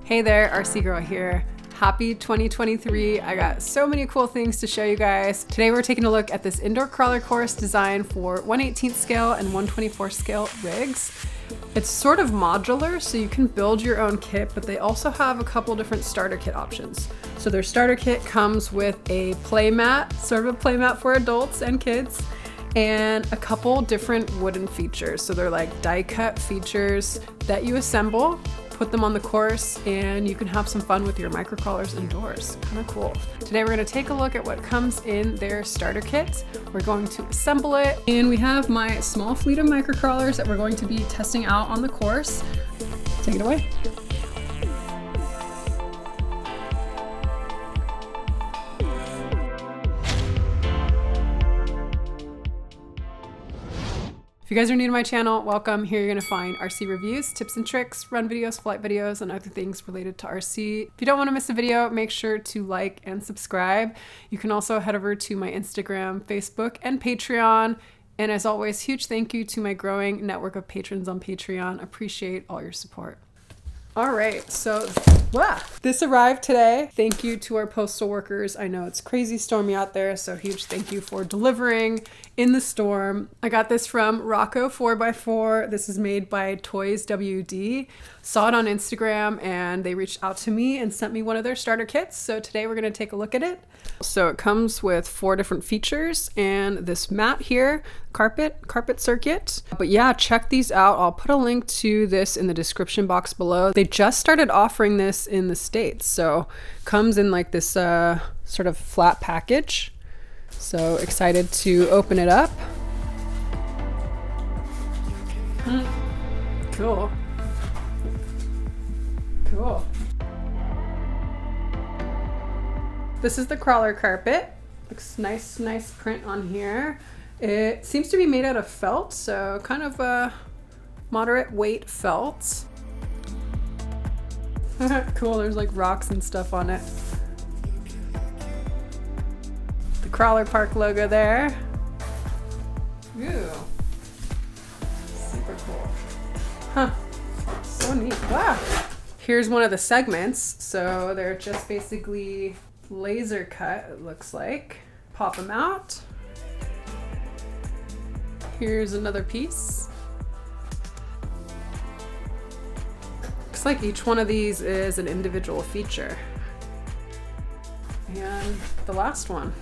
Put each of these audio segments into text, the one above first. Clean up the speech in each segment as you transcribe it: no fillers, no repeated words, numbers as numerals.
Hey there, RC Girl here. Happy 2023. I got so many cool things to show you guys. Today we're taking a look at this indoor crawler course designed for 1/18 scale and 1/24 scale rigs. It's sort of modular, so you can build your own kit, but they also have a couple different starter kit options. So their starter kit comes with a play mat, sort of a play mat for adults and kids, and a couple different wooden features. So they're like die cut features that you assemble, put them on the course, and you can have some fun with your microcrawlers indoors. Kind of cool. Today we're going to take a look at what comes in their starter kit. We're going to assemble it, and we have my small fleet of microcrawlers that we're going to be testing out on the course. Take it away. If you guys are new to my channel, welcome. Here you're gonna find RC reviews, tips and tricks, run videos, flight videos, and other things related to RC. If you don't wanna miss a video, make sure to like and subscribe. You can also head over to my Instagram, Facebook, and Patreon. And as always, huge thank you to my growing network of patrons on Patreon. Appreciate all your support. All right, so this arrived today. Thank you to our postal workers. I know it's crazy stormy out there, so huge thank you for delivering in the storm. I got this from Rocco 4x4. This is made by ToysWD. Saw it on Instagram and they reached out to me and sent me one of their starter kits. So today we're gonna take a look at it. So it comes with 4 different features and this mat here, carpet circuit. But yeah, check these out. I'll put a link to this in the description box below. They just started offering this in the States. So comes in like this sort of flat package. So excited to open it up. Cool. Cool. This is the crawler carpet. Looks nice print on here. It seems to be made out of felt, so kind of a moderate weight felt. Cool, there's like rocks and stuff on it. The Crawler Park logo there. Ooh. Super cool. Huh. So neat. Wow. Here's one of the segments. So they're just basically laser cut, it looks like. Pop them out. Here's another piece. Looks like each one of these is an individual feature. And the last one.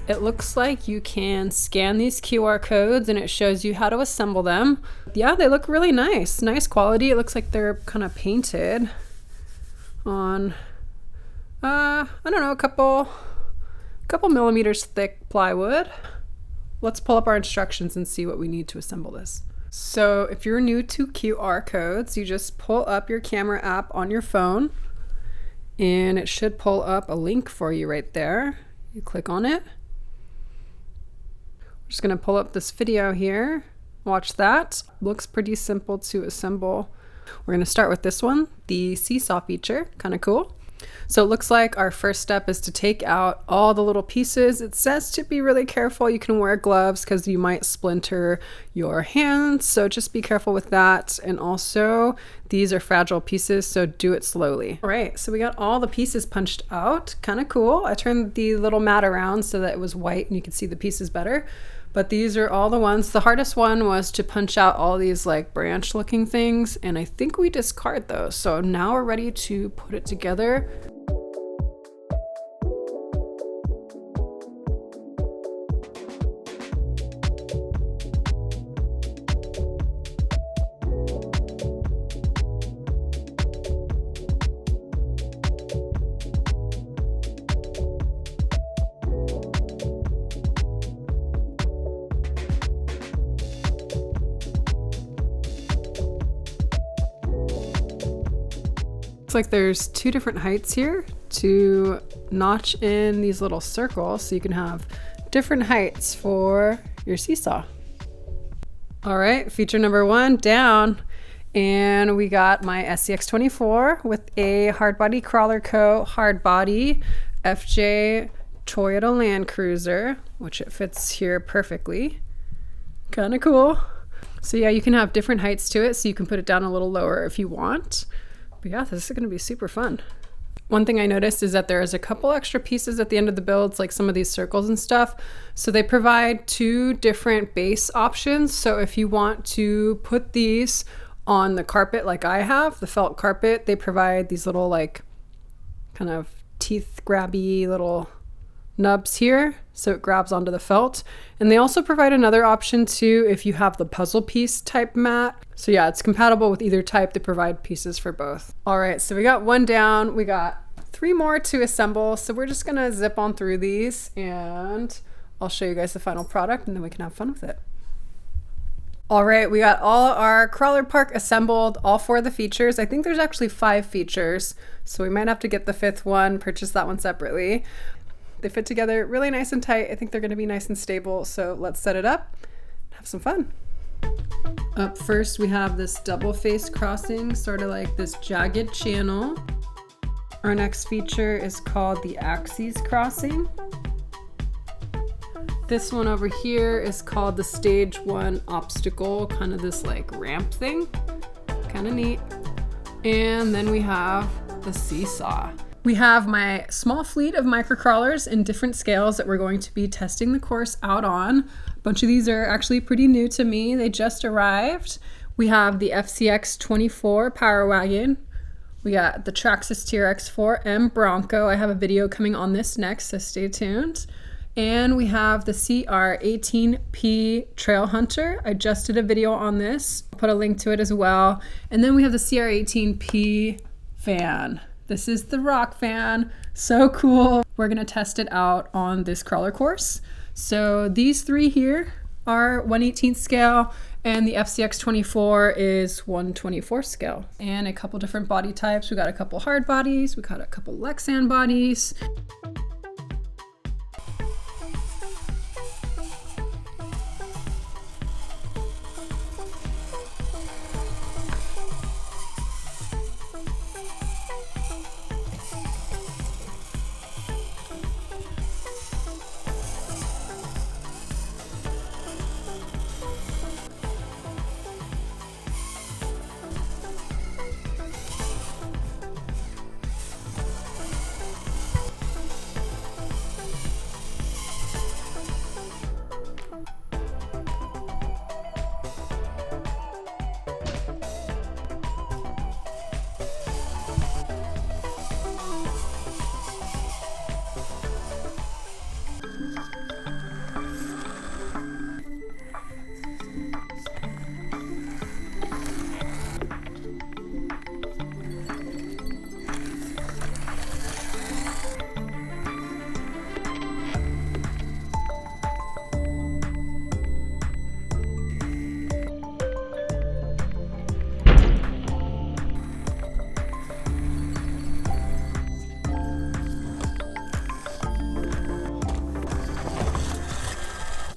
It looks like you can scan these QR codes and it shows you how to assemble them. Yeah, they look really nice. Nice quality. It looks like they're kind of painted on, I don't know, a couple millimeters thick plywood. Let's pull up our instructions and see what we need to assemble this. So if you're new to QR codes, you just pull up your camera app on your phone and it should pull up a link for you right there. You click on it. I'm just gonna pull up this video here. Watch that. Looks pretty simple to assemble. We're gonna start with this one, the seesaw feature, kind of cool. So it looks like our first step is to take out all the little pieces. It says to be really careful. You can wear gloves because you might splinter your hands. So just be careful with that. And also these are fragile pieces, so do it slowly. All right, so we got all the pieces punched out. Kind of cool. I turned the little mat around so that it was white and you could see the pieces better. But these are all the ones. The hardest one was to punch out all these like branch looking things, and I think we discard those. So now we're ready to put it together. Looks like there's 2 different heights here to notch in these little circles so you can have different heights for your seesaw. All right, feature number 1 down. And we got my FCX24 with a hard body crawler coat, hard body FJ Toyota Land Cruiser, which it fits here perfectly. Kind of cool. So yeah, you can have different heights to it, so you can put it down a little lower if you want. But yeah, this is gonna be super fun. One thing I noticed is that there is a couple extra pieces at the end of the builds, like some of these circles and stuff. So they provide 2 different base options. So if you want to put these on the carpet like I have, the felt carpet, they provide these little like kind of teeth grabby little nubs here, so it grabs onto the felt. And they also provide another option too if you have the puzzle piece type mat. So yeah, it's compatible with either type. They provide pieces for both. All right, so we got 1 down. We got 3 more to assemble. So we're just gonna zip on through these and I'll show you guys the final product and then we can have fun with it. All right, we got all our crawler park assembled, all 4 of the features. I think there's actually 5 features, so we might have to get the 5th one, purchase that one separately. They fit together really nice and tight. I think they're gonna be nice and stable, so let's set it up and have some fun. Up first, we have this double face crossing, sort of like this jagged channel. Our next feature is called the axis crossing. This one over here is called the stage 1 obstacle, kind of this like ramp thing, kind of neat. And then we have the seesaw. We have my small fleet of micro crawlers in different scales that we're going to be testing the course out on. A bunch of these are actually pretty new to me. They just arrived. We have the FCX24 Power Wagon. We got the Traxxas TRX-4M Bronco. I have a video coming on this next, so stay tuned. And we have the CR18P Trail Hunter. I just did a video on this. I'll put a link to it as well. And then we have the CR18P fan. This is the rock fan, so cool. We're gonna test it out on this crawler course. So these 3 here are 1/18 scale and the FCX24 is 1/24 scale. And a couple different body types. We got a couple hard bodies, we got a couple Lexan bodies.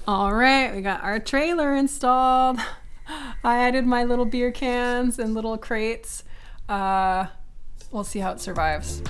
All right, we got our trailer installed. I added my little beer cans and little crates. We'll see how it survives.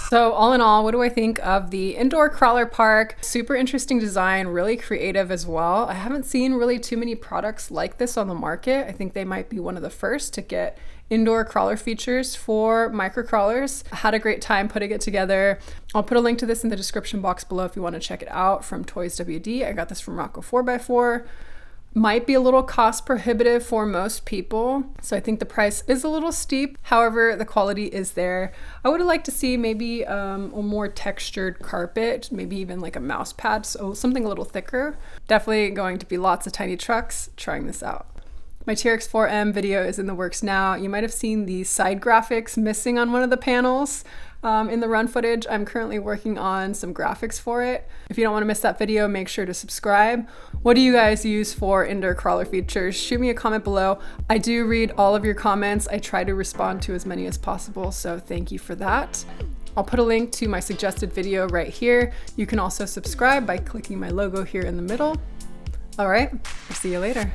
So all in all, what do I think of the indoor crawler park? Super interesting design, really creative as well. I haven't seen really too many products like this on the market. I think they might be one of the first to get indoor crawler features for micro crawlers. I had a great time putting it together. I'll put a link to this in the description box below if you want to check it out from ToysWD. I got this from Rocco 4x4. Might be a little cost prohibitive for most people, so I think the price is a little steep. However, the quality is there. I would have liked to see maybe a more textured carpet, maybe even like a mouse pad, so something a little thicker. Definitely going to be lots of tiny trucks trying this out. My TRX-4M video is in the works now. You might have seen the side graphics missing on one of the panels in the run footage. I'm currently working on some graphics for it. If you don't want to miss that video, make sure to subscribe. What do you guys use for indoor crawler features? Shoot me a comment below. I do read all of your comments. I try to respond to as many as possible, so thank you for that. I'll put a link to my suggested video right here. You can also subscribe by clicking my logo here in the middle. All right, I'll see you later.